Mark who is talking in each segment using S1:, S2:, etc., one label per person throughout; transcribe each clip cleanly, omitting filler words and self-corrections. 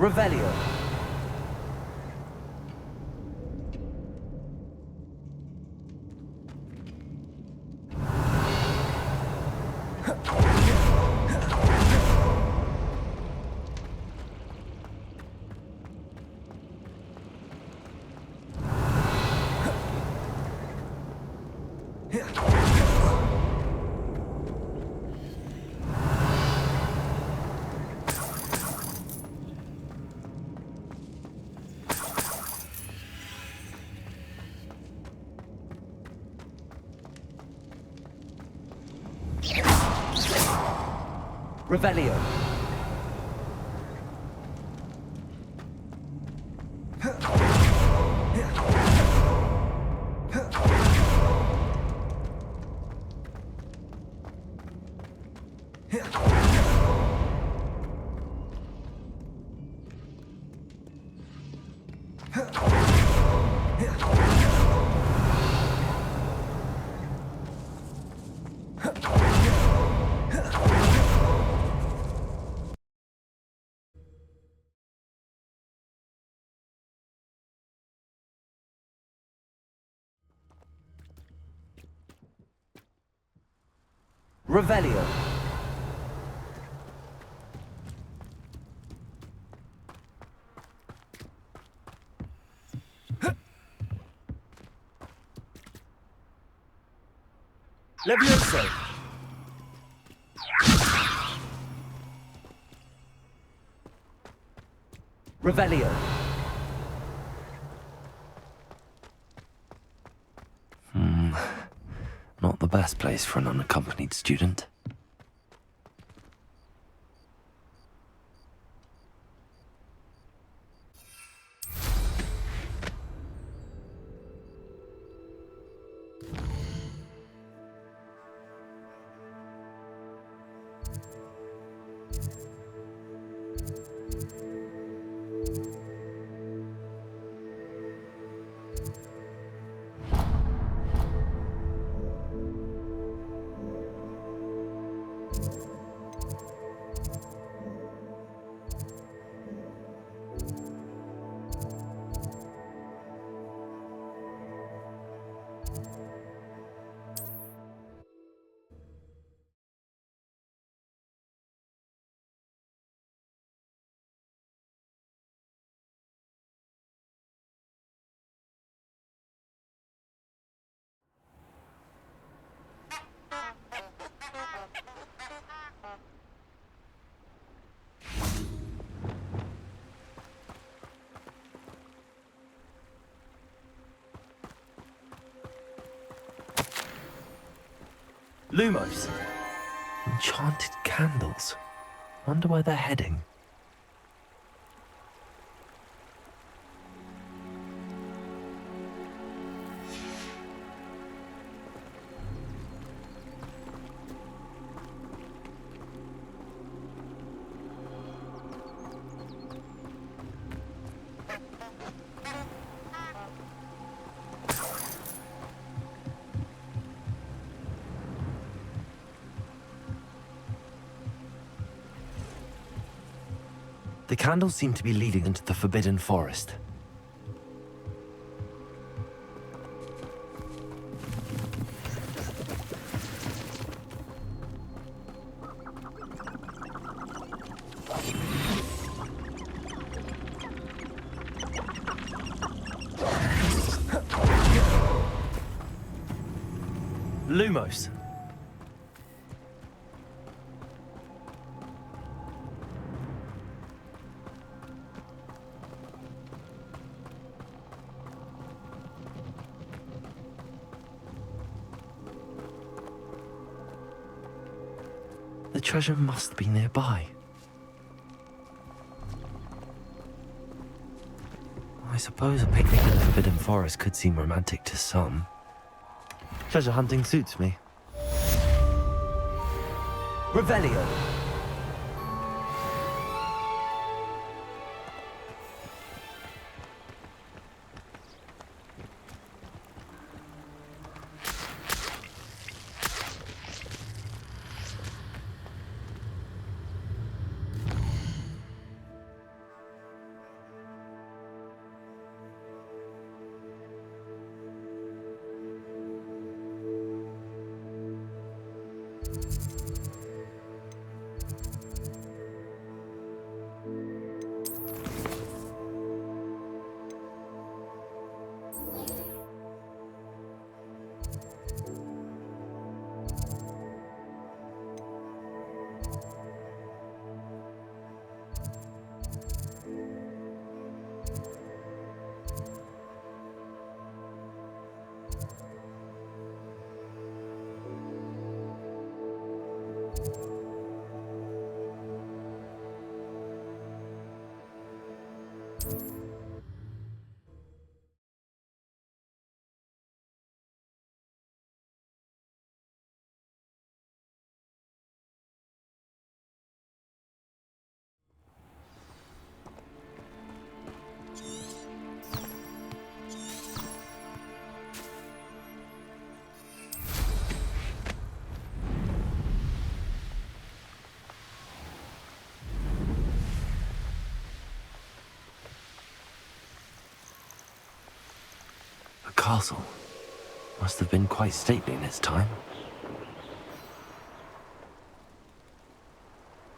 S1: Revelio. Revelio. Revelio. Levioso. Revelio.
S2: Not the best place for an unaccompanied student.
S1: Lumos.
S2: Enchanted candles. Wonder where they're heading. The candles seem to be leading into the Forbidden Forest.
S1: Lumos.
S2: The treasure must be nearby. I suppose a picnic in the Forbidden Forest could seem romantic to some. Treasure hunting suits me.
S1: Revelio.
S2: The castle must have been quite stately in its time.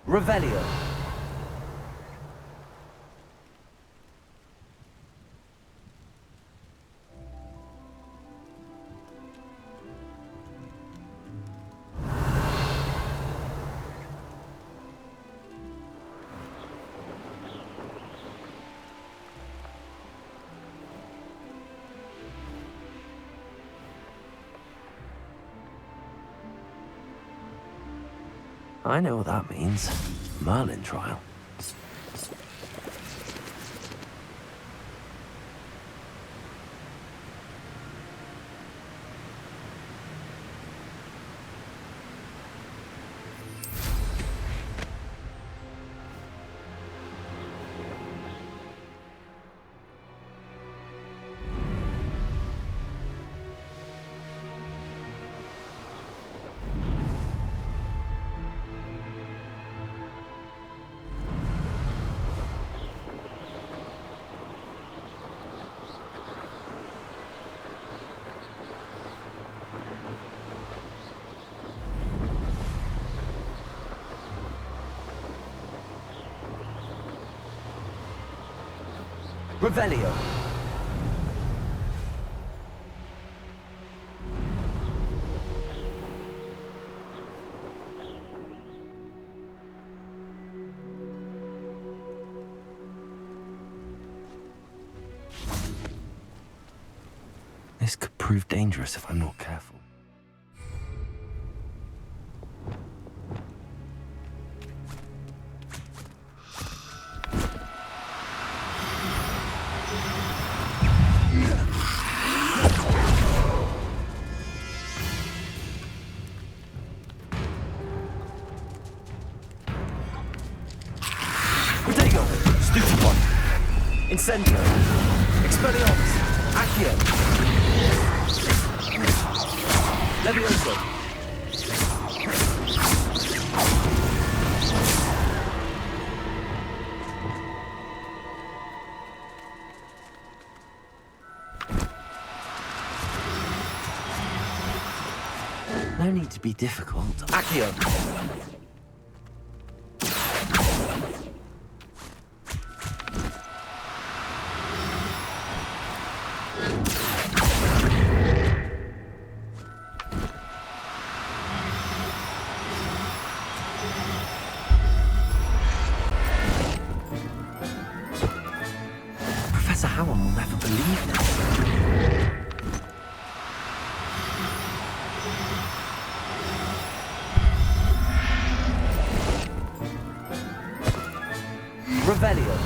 S1: Revelio.
S2: I know what that means. Merlin trial. Revelio. This could prove dangerous if I'm not careful.
S1: Protego. Stupid one. Incendio. Expelliarmus. Accio. Levioso.
S2: No need to be difficult.
S1: Accio.
S2: Professor Howell will never believe this.
S1: Revelio.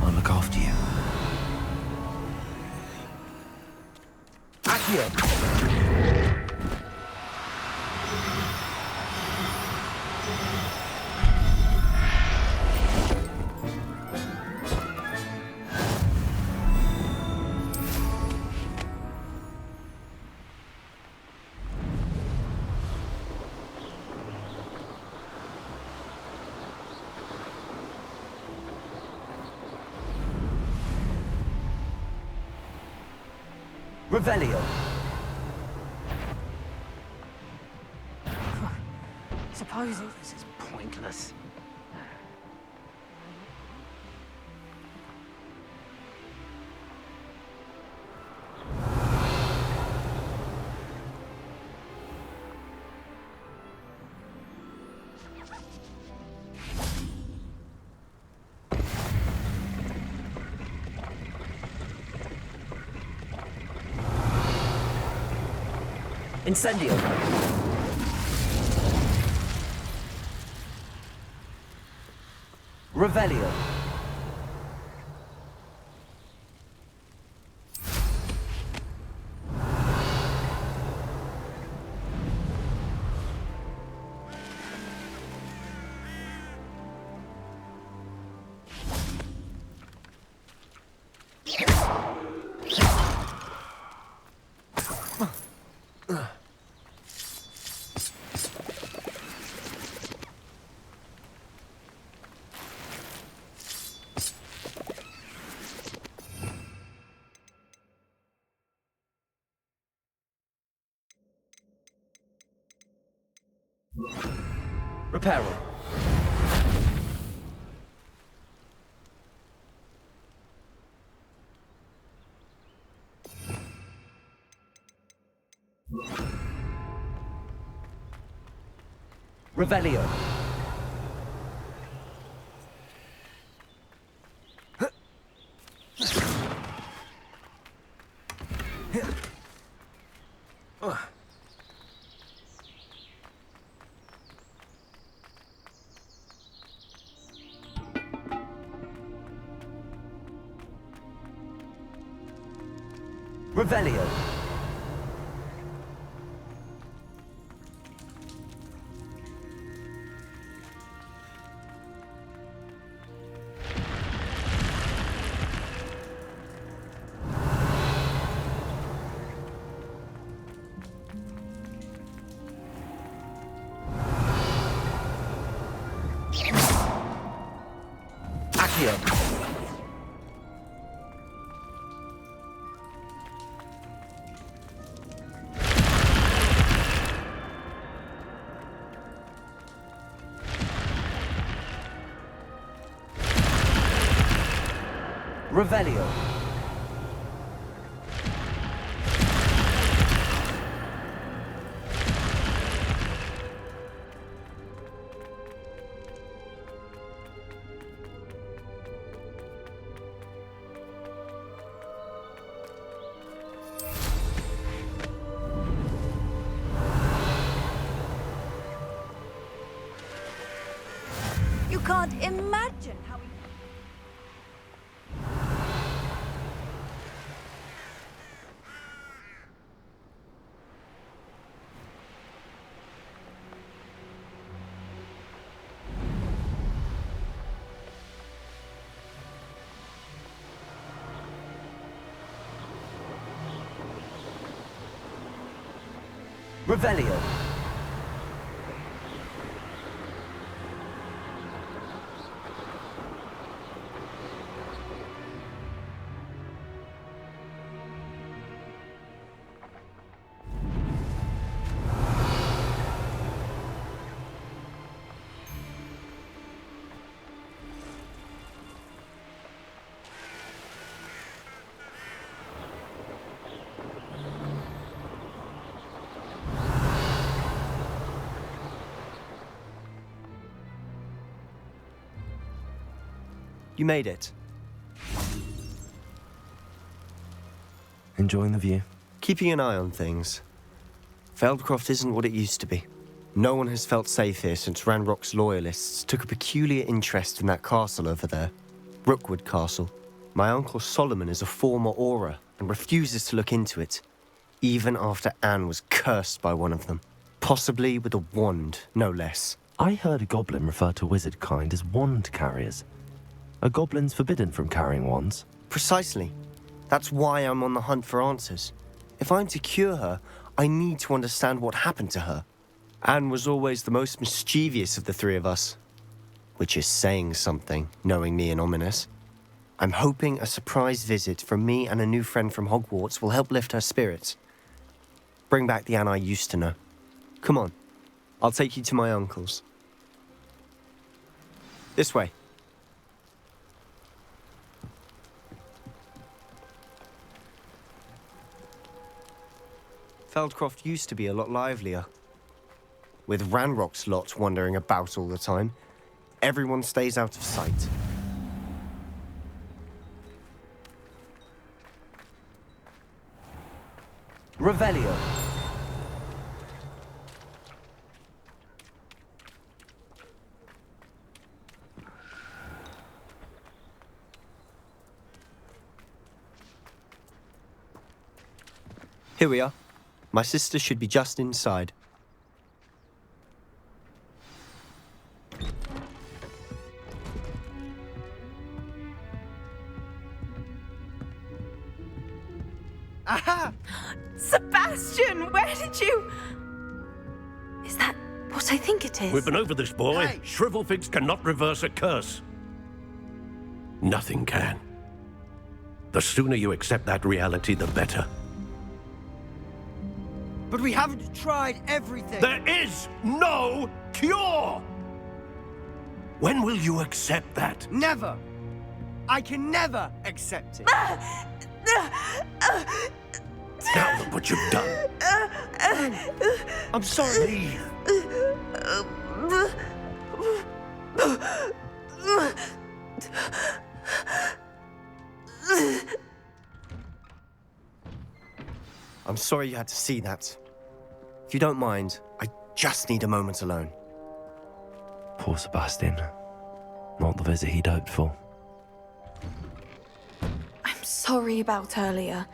S2: I'll look after you.
S1: Accio. Revelio.
S2: Suppose this is pointless.
S1: Incendio. Revelio. Reparo. Revelio. Revelio. Accio. Revelio.
S3: You can't imagine how we...
S1: Revelio.
S4: You made it.
S2: Enjoying the view?
S4: Keeping an eye on things. Feldcroft isn't what it used to be. No one has felt safe here since Ranrock's loyalists took a peculiar interest in that castle over there. Rookwood Castle. My uncle Solomon is a former Auror and refuses to look into it, even after Anne was cursed by one of them. Possibly with a wand, no less.
S2: I heard a goblin refer to wizard kind as wand carriers. Are goblins forbidden from carrying wands?
S4: Precisely. That's why I'm on the hunt for answers. If I'm to cure her, I need to understand what happened to her. Anne was always the most mischievous of the three of us. Which is saying something, knowing me and Ominous. I'm hoping a surprise visit from me and a new friend from Hogwarts will help lift her spirits. Bring back the Anne I used to know. Come on, I'll take you to my uncle's. This way. Feldcroft used to be a lot livelier. With Ranrock's lot wandering about all the time, everyone stays out of sight.
S1: Revelio.
S4: Here we are. My sister should be just inside.
S3: Aha! Sebastian, where did you... Is that what I think it is?
S5: We've been over this, boy.
S1: Hey.
S5: Shrivelfigs cannot reverse a curse. Nothing can. The sooner you accept that reality, the better.
S6: But we haven't tried everything.
S5: There is no cure! When will you accept that?
S6: Never. I can never accept it.
S5: Now look what you've done.
S6: I'm sorry.
S5: Leave.
S4: I'm sorry you had to see that. If you don't mind, I just need a moment alone.
S2: Poor Sebastian. Not the visit he'd hoped for.
S7: I'm sorry about earlier.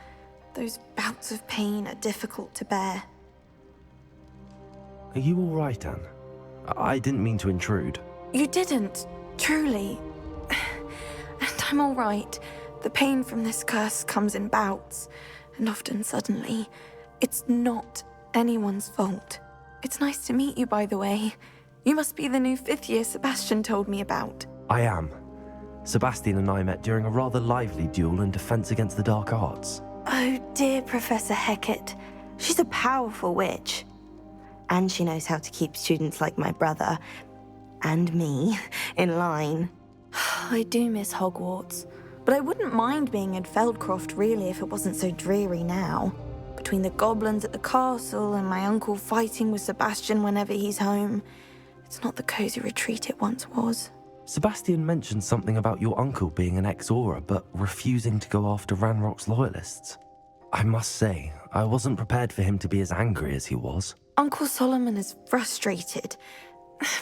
S7: Those bouts of pain are difficult to bear.
S2: Are you all right, Anne? I didn't mean to intrude.
S7: You didn't, truly. And I'm all right. The pain from this curse comes in bouts, and often suddenly. It's not anyone's fault. It's nice to meet you, by the way. You must be the new 5th year Sebastian told me about.
S2: I am. Sebastian and I met during a rather lively duel in Defense Against the Dark Arts.
S8: Oh, dear Professor Hecat. She's a powerful witch. And she knows how to keep students like my brother, and me, in line.
S7: I do miss Hogwarts, but I wouldn't mind being in Feldcroft really if it wasn't so dreary now. Between the goblins at the castle and my uncle fighting with Sebastian whenever he's home, it's not the cozy retreat it once was.
S2: Sebastian mentioned something about your uncle being an ex-Auror, but refusing to go after Ranrock's loyalists. I must say, I wasn't prepared for him to be as angry as he was.
S7: Uncle Solomon is frustrated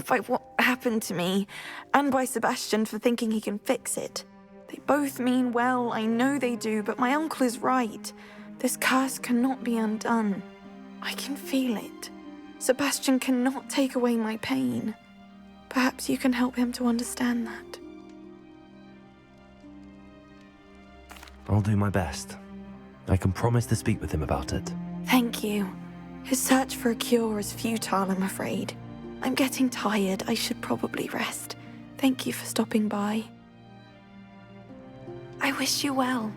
S7: by what happened to me, and by Sebastian for thinking he can fix it. They both mean well, I know they do, but my uncle is right. This curse cannot be undone. I can feel it. Sebastian cannot take away my pain. Perhaps you can help him to understand that.
S2: I'll do my best. I can promise to speak with him about it.
S7: Thank you. His search for a cure is futile, I'm afraid. I'm getting tired. I should probably rest. Thank you for stopping by. I wish you well.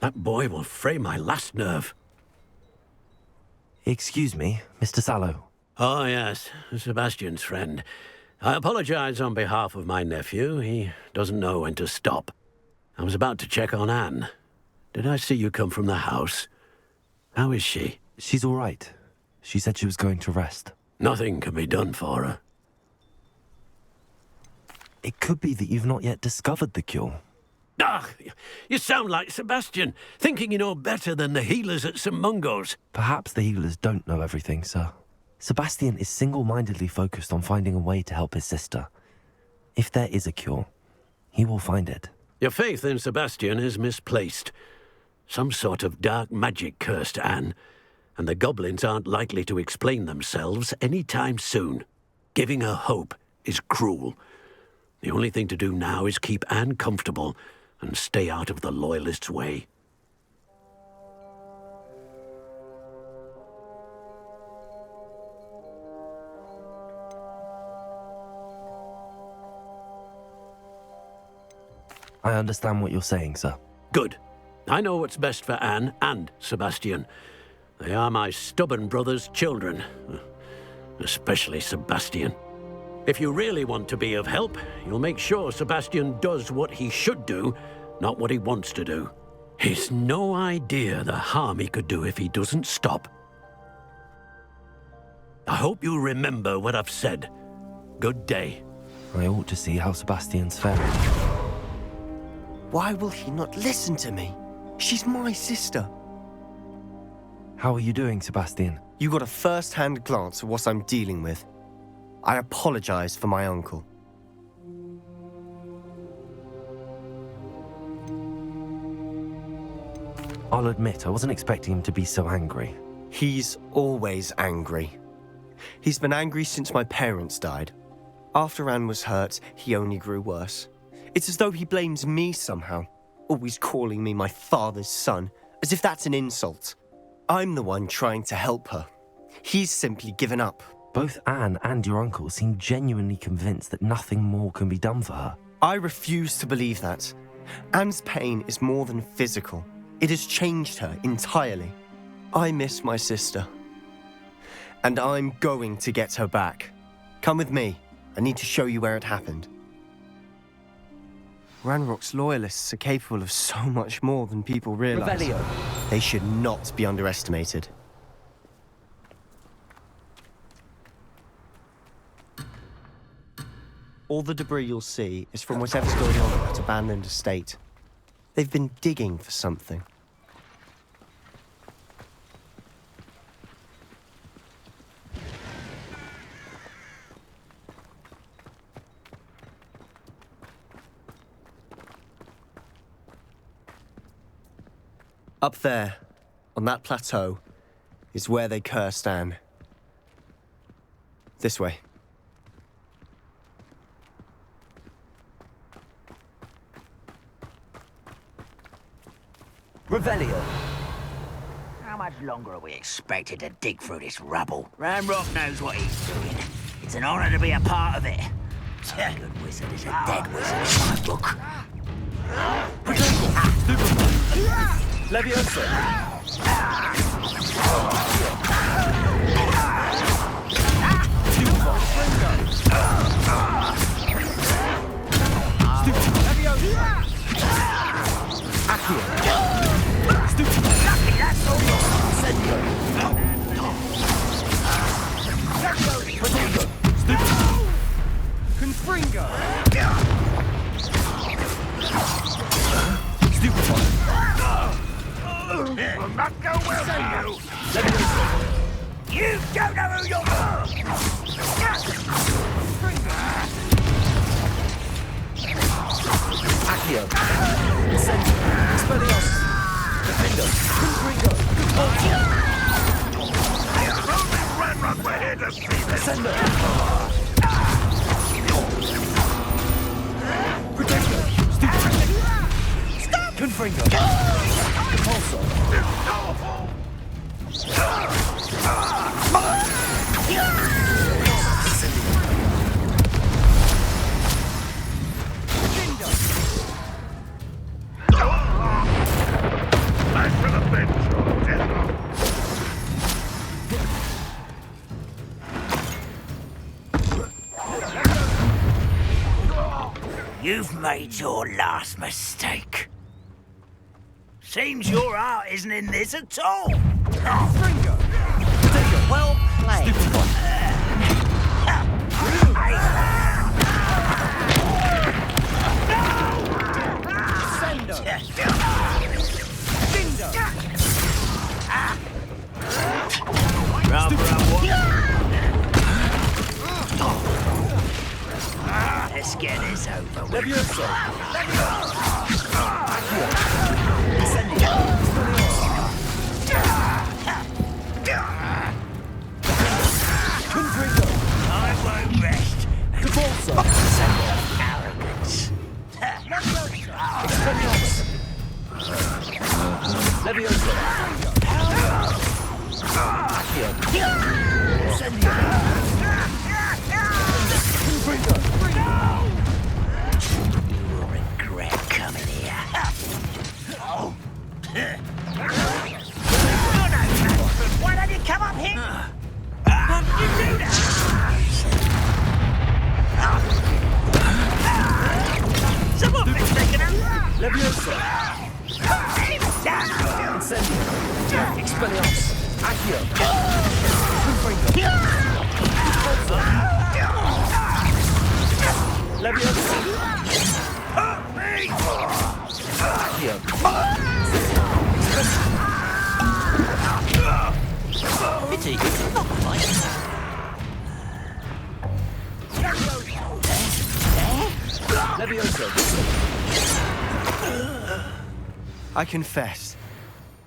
S5: That boy will fray my last nerve.
S2: Excuse me, Mr. Sallow.
S5: Oh, yes, Sebastian's friend. I apologize on behalf of my nephew. He doesn't know when to stop. I was about to check on Anne. Did I see you come from the house? How is she?
S2: She's all right. She said she was going to rest.
S5: Nothing can be done for her.
S2: It could be that you've not yet discovered the cure.
S5: Ah, you sound like Sebastian, thinking you know better than the healers at St. Mungo's.
S2: Perhaps the healers don't know everything, sir. Sebastian is single-mindedly focused on finding a way to help his sister. If there is a cure, He will find it.
S5: Your faith in Sebastian is misplaced. Some sort of dark magic cursed Anne, and the goblins aren't likely to explain themselves any time soon. Giving her hope is cruel. The only thing to do now is keep Anne comfortable and stay out of the Loyalists' way.
S2: I understand what you're saying, sir.
S5: Good. I know what's best for Anne and Sebastian. They are my stubborn brother's children. Especially Sebastian. If you really want to be of help, you'll make sure Sebastian does what he should do, not what he wants to do. He's no idea the harm he could do if he doesn't stop. I hope you remember what I've said. Good day.
S2: I ought to see how Sebastian's faring.
S4: Why will he not listen to me? She's my sister.
S2: How are you doing, Sebastian?
S4: You got a first-hand glance at what I'm dealing with. I apologize for my uncle.
S2: I'll admit, I wasn't expecting him to be so angry.
S4: He's always angry. He's been angry since my parents died. After Anne was hurt, he only grew worse. It's as though he blames me somehow, always calling me my father's son, as if that's an insult. I'm the one trying to help her. He's simply given up.
S2: Both Anne and your uncle seem genuinely convinced that nothing more can be done for her.
S4: I refuse to believe that. Anne's pain is more than physical. It has changed her entirely. I miss my sister. And I'm going to get her back. Come with me. I need to show you where it happened. Ranrock's Loyalists are capable of so much more than people realize.
S1: Revelio.
S4: They should not be underestimated. All the debris you'll see is from whatever's going on at that abandoned estate. They've been digging for something. Up there, on that plateau, is where they cursed Anne. This way.
S1: Revelio.
S9: How much longer are we expected to dig through this rubble? Ranrock knows what he's doing. It's an honor to be a part of it. A good wizard is a dead wizard in my book.
S1: Levioso.
S9: You don't know who you're...
S1: Accio. Incendio. Expelliarmus. Defendo. Confringo.
S9: Ranrock, we're here to see this.
S1: Descendo. Protector. Stop. Confringo. Repulsor.
S9: You've made your last mistake. Seems your heart isn't in this at all. Well played. Let's get this over with.
S1: Impulso! Accio! Incendio! Confringo!
S9: I won't rest.
S1: Impulso!
S9: Arrogance.
S1: Expelliarmus! Levioso! Accio! Incendio! Confringo!
S9: You will regret coming here. Oh. Why don't you come up here? How did you do that? Someone been taking a run.
S1: Levioso! Incendio! Expelliarmus! Accio! Confringo! Impulso! Levioso! Accio!
S9: Pity, it's not mine.
S1: Levioso!
S4: I confess,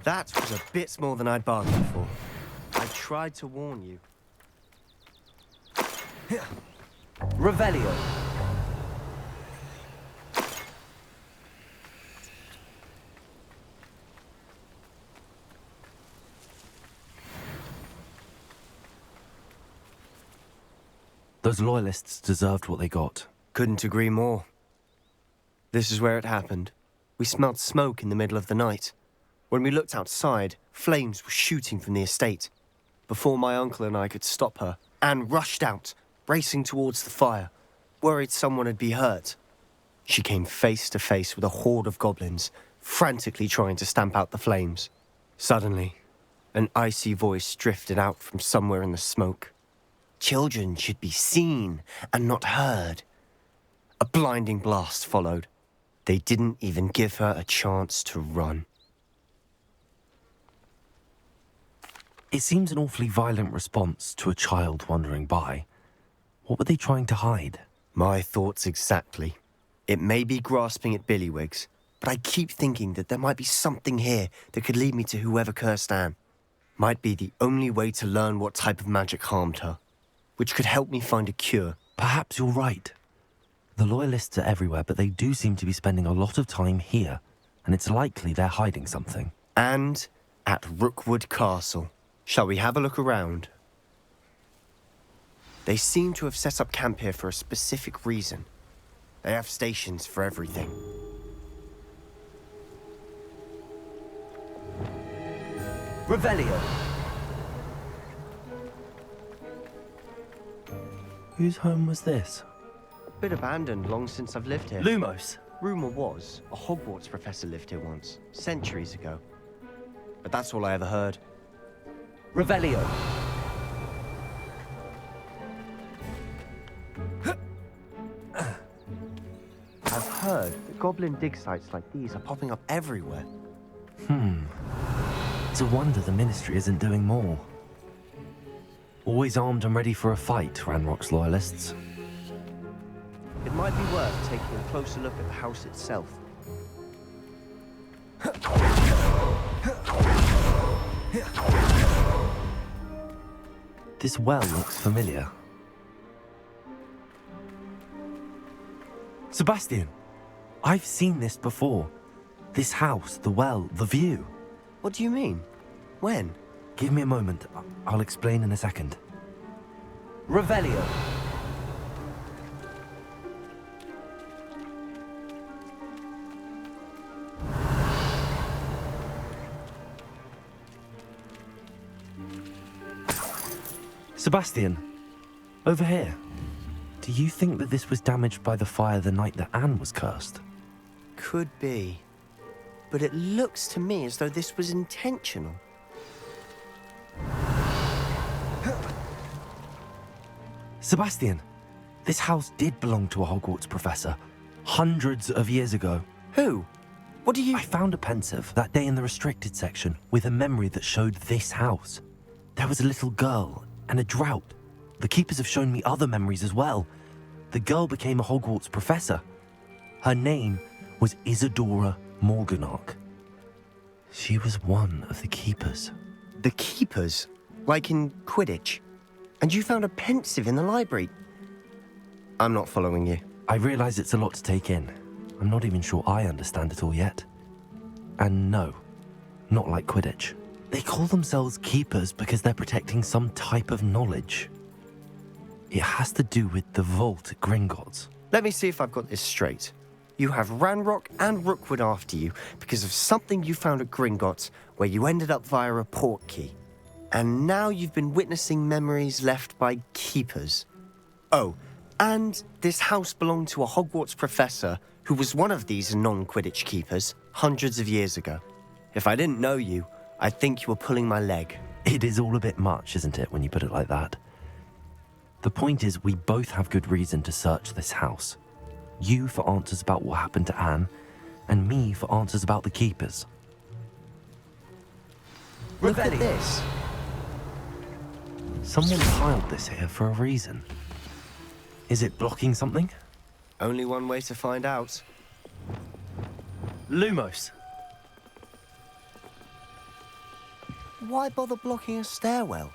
S4: that was a bit more than I'd bargained for. I tried to warn you.
S1: Revelio!
S2: Those loyalists deserved what they got.
S4: Couldn't agree more. This is where it happened. We smelled smoke in the middle of the night. When we looked outside, flames were shooting from the estate. Before my uncle and I could stop her, Anne rushed out, racing towards the fire, worried someone had been hurt. She came face to face with a horde of goblins, frantically trying to stamp out the flames. Suddenly, an icy voice drifted out from somewhere in the smoke. Children should be seen and not heard. A blinding blast followed. They didn't even give her a chance to run.
S2: It seems an awfully violent response to a child wandering by. What were they trying to hide?
S4: My thoughts exactly. It may be grasping at Billywigs, but I keep thinking that there might be something here that could lead me to whoever cursed Anne. Might be the only way to learn what type of magic harmed her, which could help me find a cure.
S2: Perhaps you're right. The Loyalists are everywhere, but they do seem to be spending a lot of time here, and it's likely they're hiding something.
S4: And at Rookwood Castle. Shall we have a look around? They seem to have set up camp here for a specific reason. They have stations for everything.
S1: Revelio!
S2: Whose home was this?
S4: Bit abandoned long since I've lived here.
S1: Lumos!
S4: Rumour was a Hogwarts professor lived here once, centuries ago. But that's all I ever heard.
S1: Revelio!
S4: I've heard that goblin dig sites like these are popping up everywhere.
S2: It's a wonder the Ministry isn't doing more. Always armed and ready for a fight, Ranrock's Loyalists.
S4: It might be worth taking a closer look at the house itself.
S2: This well looks familiar. Sebastian! I've seen this before. This house, the well, the view.
S4: What do you mean? When?
S2: Give me a moment. I'll explain in a second.
S1: Revelio!
S2: Sebastian, over here. Do you think that this was damaged by the fire the night that Anne was cursed?
S4: Could be. But it looks to me as though this was intentional.
S2: Sebastian, this house did belong to a Hogwarts professor, hundreds of years ago.
S4: Who? What do you...
S2: I found a pensive that day in the restricted section with a memory that showed this house. There was a little girl and a drought. The keepers have shown me other memories as well. The girl became a Hogwarts professor. Her name was Isadora Morganach. She was one of the keepers.
S4: The keepers? Like in Quidditch? And you found a pensive in the library? I'm not following you.
S2: I realize it's a lot to take in. I'm not even sure I understand it all yet. And no, not like Quidditch. They call themselves keepers because they're protecting some type of knowledge. It has to do with the vault at Gringotts.
S4: Let me see if I've got this straight. You have Ranrock and Rookwood after you because of something you found at Gringotts where you ended up via a port key. And now you've been witnessing memories left by keepers. Oh, and this house belonged to a Hogwarts professor who was one of these non-Quidditch keepers hundreds of years ago. If I didn't know you, I'd think you were pulling my leg.
S2: It is all a bit much, isn't it, when you put it like that? The point is, we both have good reason to search this house. You for answers about what happened to Anne, and me for answers about the keepers.
S4: Look at this.
S2: Someone piled this here for a reason. Is it blocking something?
S4: Only one way to find out.
S2: Lumos.
S4: Why bother blocking a stairwell?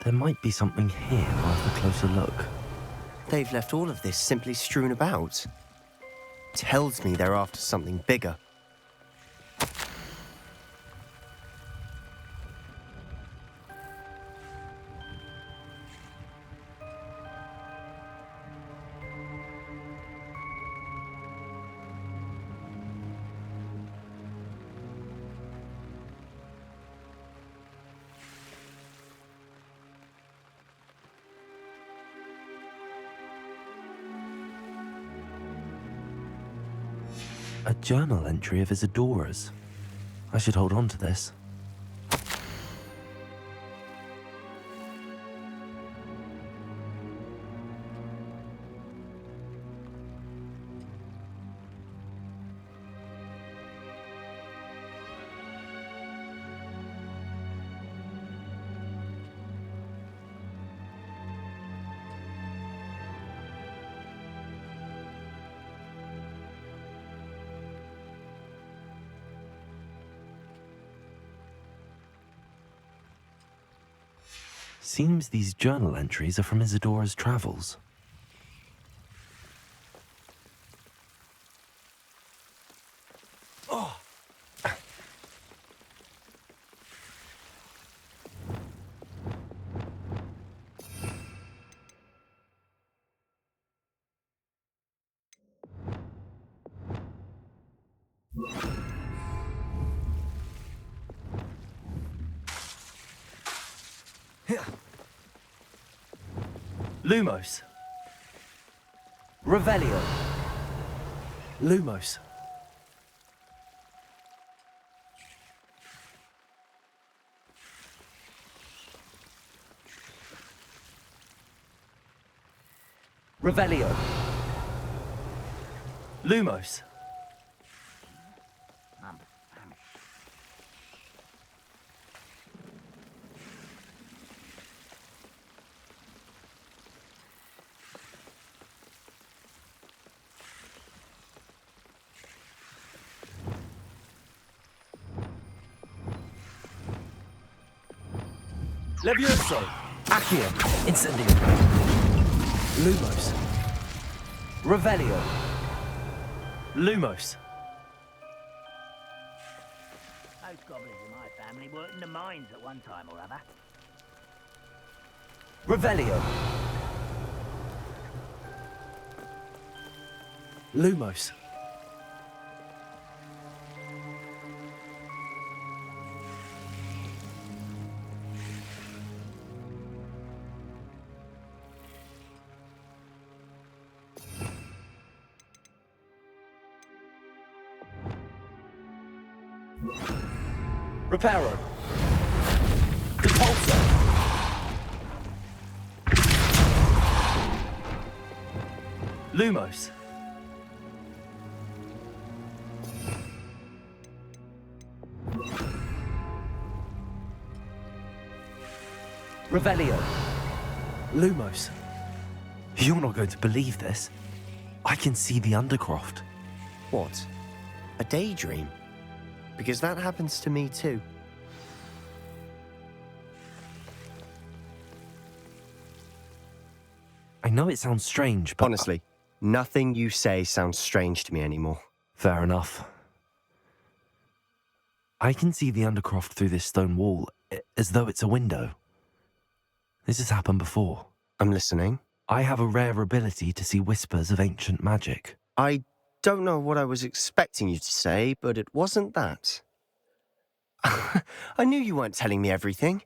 S2: There might be something here worth a closer look.
S4: They've left all of this simply strewn about. Tells me they're after something bigger.
S2: A journal entry of Isadora's. I should hold on to this. Seems these journal entries are from Isadora's travels. Oh. Lumos.
S1: Revelio.
S2: Lumos.
S1: Revelio.
S2: Lumos.
S1: Levioso.
S2: Accio. Incendio. Lumos.
S1: Revelio.
S2: Lumos.
S9: Those goblins in my family worked in the mines at one time or other.
S1: Revelio.
S2: Lumos.
S1: Reparo. Repulsor.
S2: Lumos.
S1: Revelio.
S2: Lumos. You're not going to believe this. I can see the Undercroft.
S4: What? A daydream? Because that happens to me too.
S2: I know it sounds strange, but...
S4: Honestly, nothing you say sounds strange to me anymore.
S2: Fair enough. I can see the Undercroft through this stone wall, as though it's a window. This has happened before.
S4: I'm listening.
S2: I have a rare ability to see whispers of ancient magic.
S4: I don't know what I was expecting you to say, but it wasn't that. I knew you weren't telling me everything.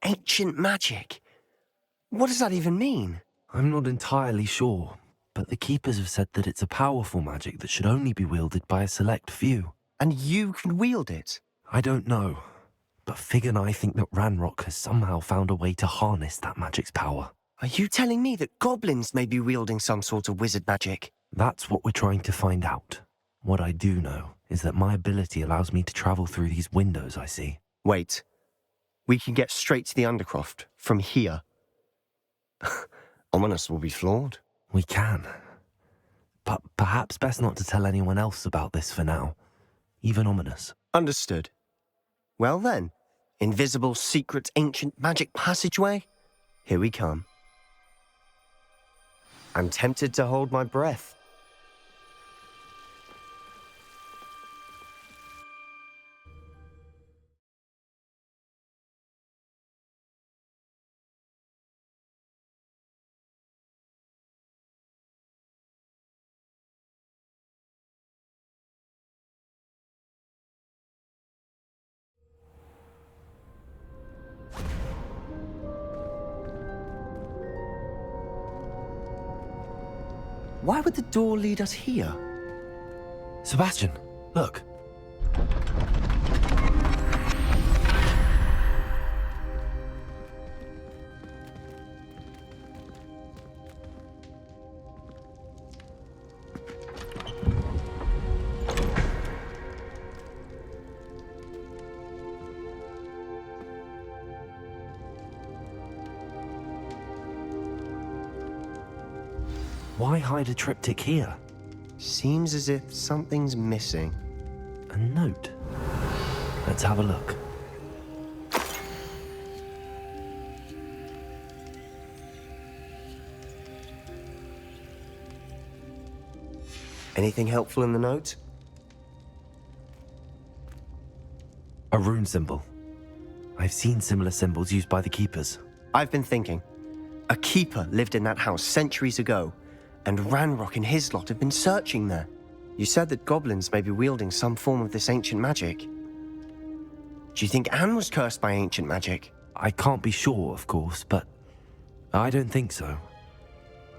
S4: Ancient magic. What does that even mean?
S2: I'm not entirely sure, but the Keepers have said that it's a powerful magic that should only be wielded by a select few.
S4: And you can wield it?
S2: I don't know, but Fig and I think that Ranrock has somehow found a way to harness that magic's power.
S4: Are you telling me that goblins may be wielding some sort of wizard magic?
S2: That's what we're trying to find out. What I do know is that my ability allows me to travel through these windows I see.
S4: Wait. We can get straight to the Undercroft from here. Ominous will be floored.
S2: We can. But perhaps best not to tell anyone else about this for now. Even Ominous.
S4: Understood. Well then, invisible, secret, ancient magic passageway? Here we come. I'm tempted to hold my breath. Why would the door lead us here?
S2: Sebastian, look. Why hide a triptych here?
S4: Seems as if something's missing.
S2: A note. Let's have a look.
S4: Anything helpful in the note?
S2: A rune symbol. I've seen similar symbols used by the Keepers.
S4: I've been thinking. A keeper lived in that house centuries ago, and Ranrock and his lot have been searching there. You said that goblins may be wielding some form of this ancient magic. Do you think Anne was cursed by ancient magic?
S2: I can't be sure, of course, but I don't think so.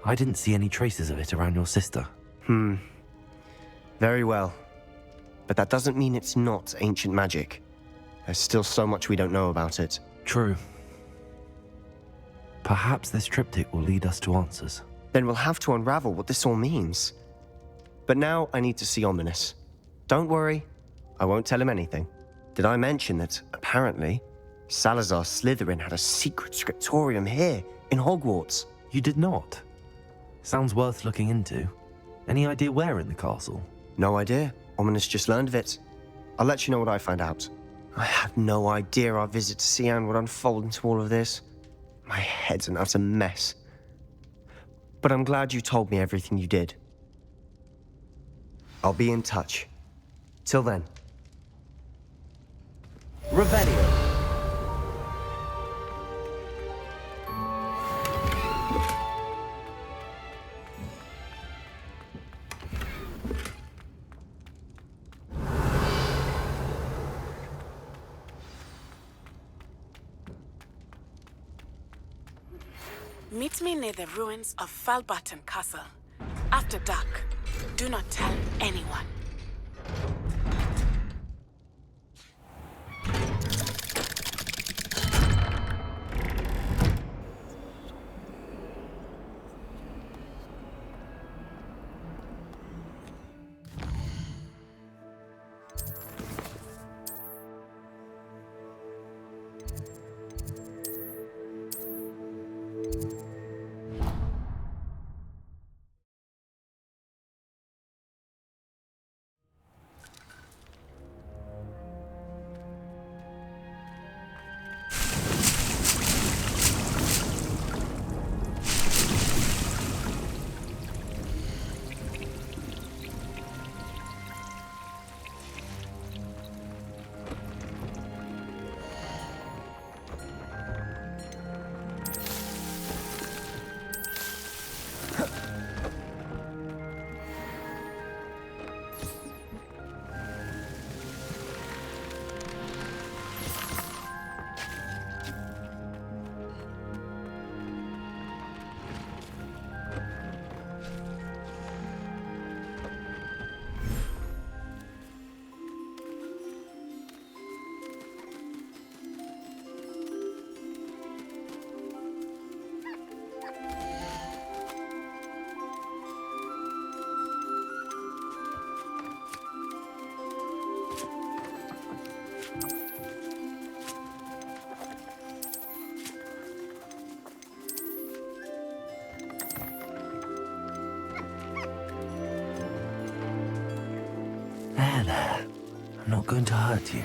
S2: I didn't see any traces of it around your sister.
S4: Very well. But that doesn't mean it's not ancient magic. There's still so much we don't know about it.
S2: True. Perhaps this triptych will lead us to answers.
S4: Then we'll have to unravel what this all means. But now I need to see Ominous. Don't worry, I won't tell him anything. Did I mention that, apparently, Salazar Slytherin had a secret scriptorium here in Hogwarts?
S2: You did not. Sounds worth looking into. Any idea where in the castle?
S4: No idea. Ominous just learned of it. I'll let you know what I find out. I had no idea our visit to Cian would unfold into all of this. My head's an utter mess. But I'm glad you told me everything you did. I'll be in touch. Till then.
S1: Revelio.
S10: Meet me near the ruins of Falbaton Castle. After dark. Do not tell anyone.
S2: not going to hurt you.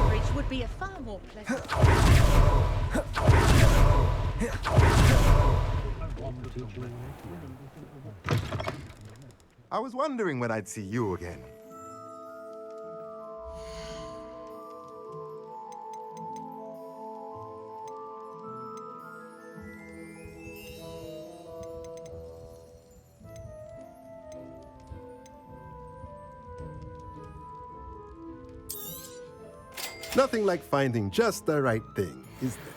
S11: Bridge would be a far more pleasant.
S12: I was wondering when I'd see you again. Nothing like finding just the right thing, is there?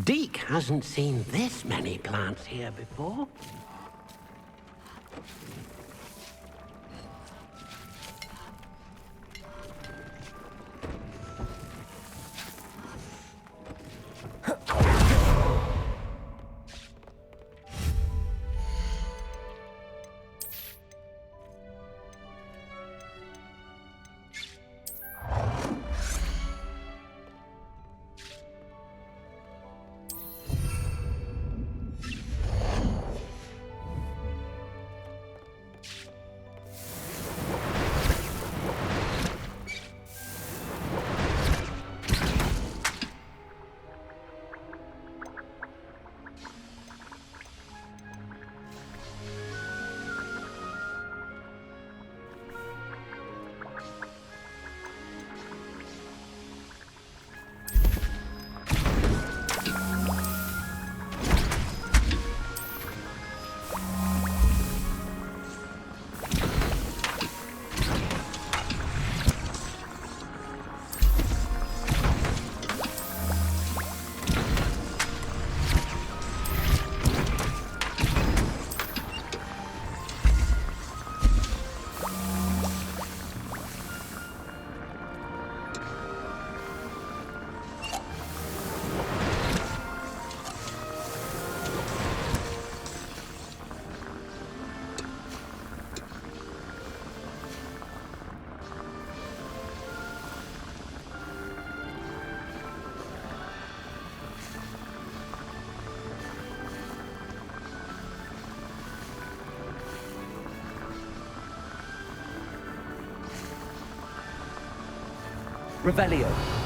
S5: Deke hasn't seen this many plants here before.
S1: Revelio.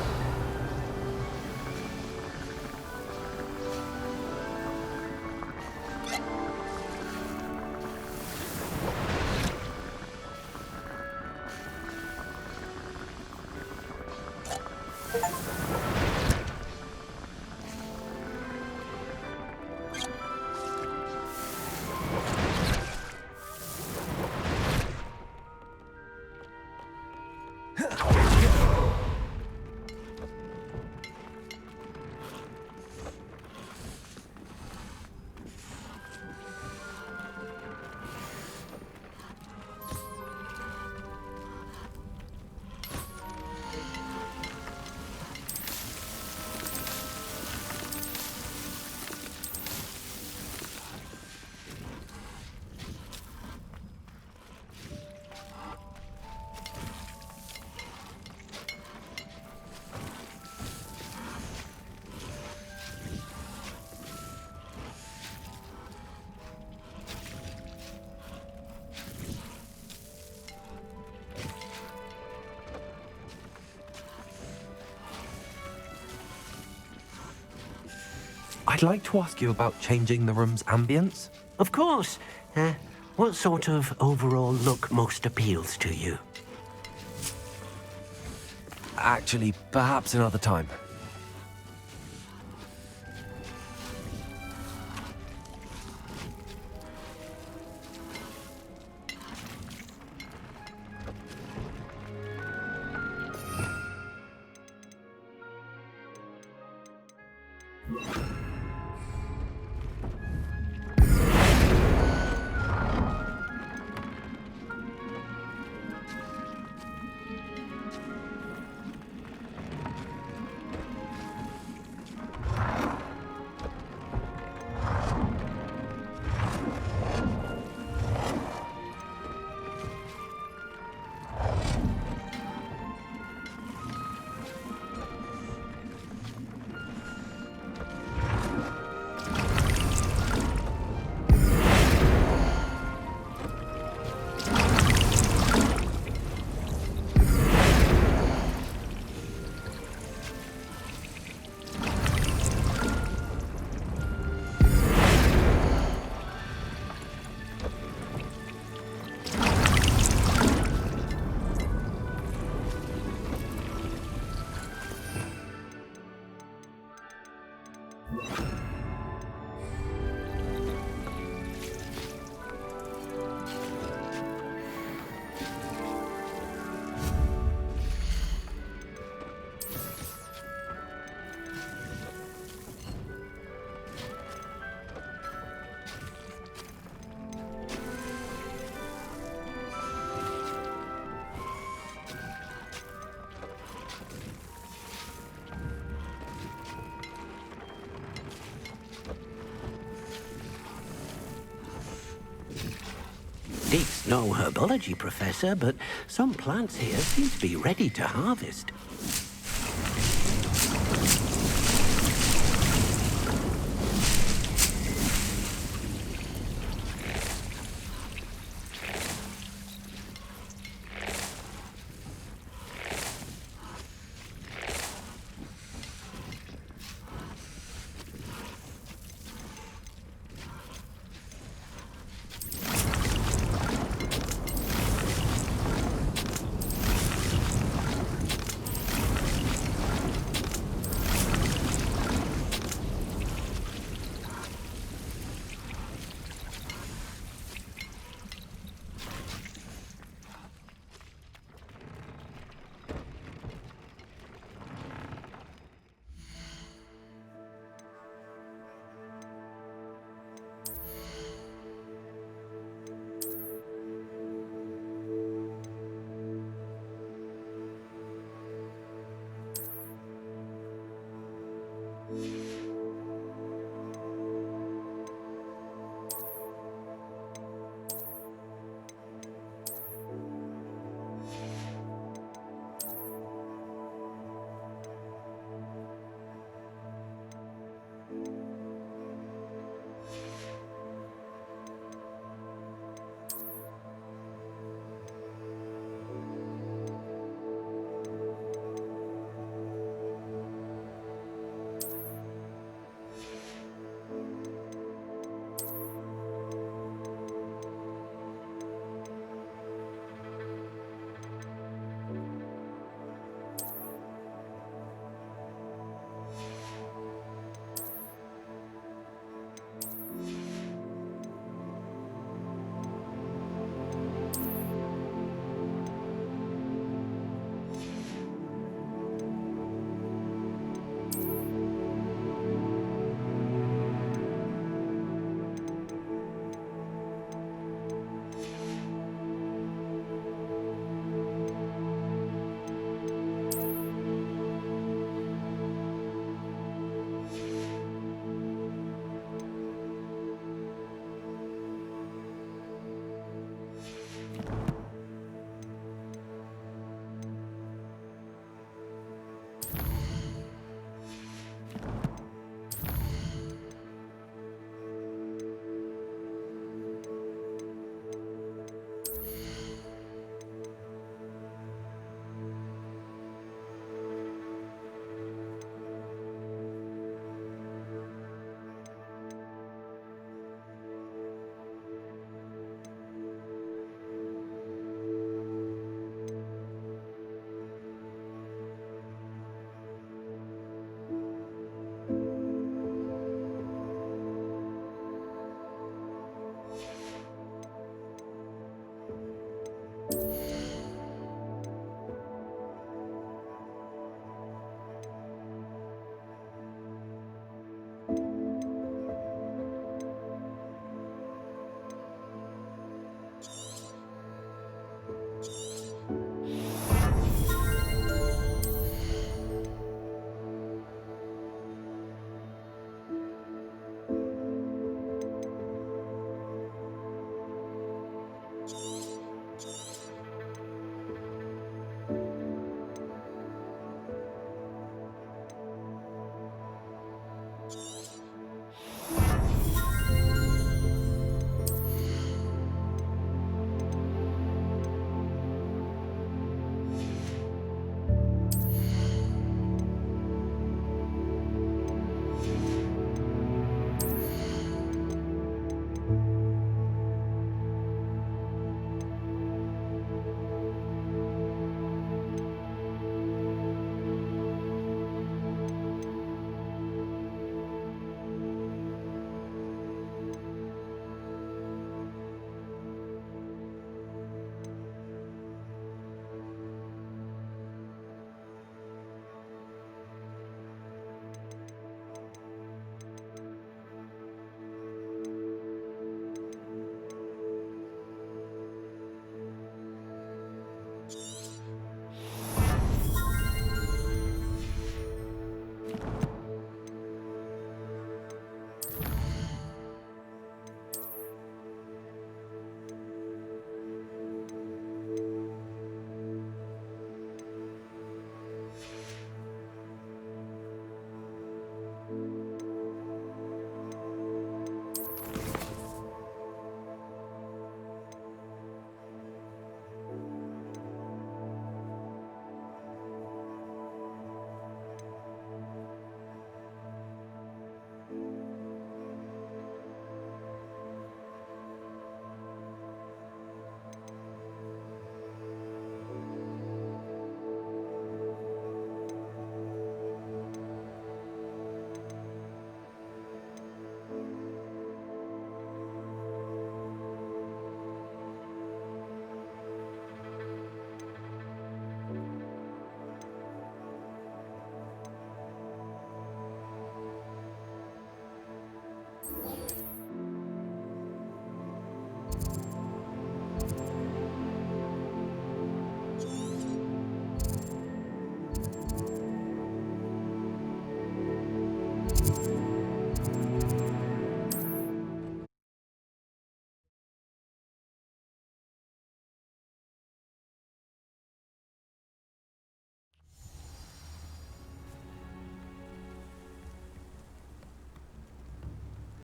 S2: I'd like to ask you about changing the room's ambience.
S5: Of course. What sort of overall look most appeals to you?
S2: Actually, perhaps another time.
S5: Dick's no herbology professor, but some plants here seem to be ready to harvest.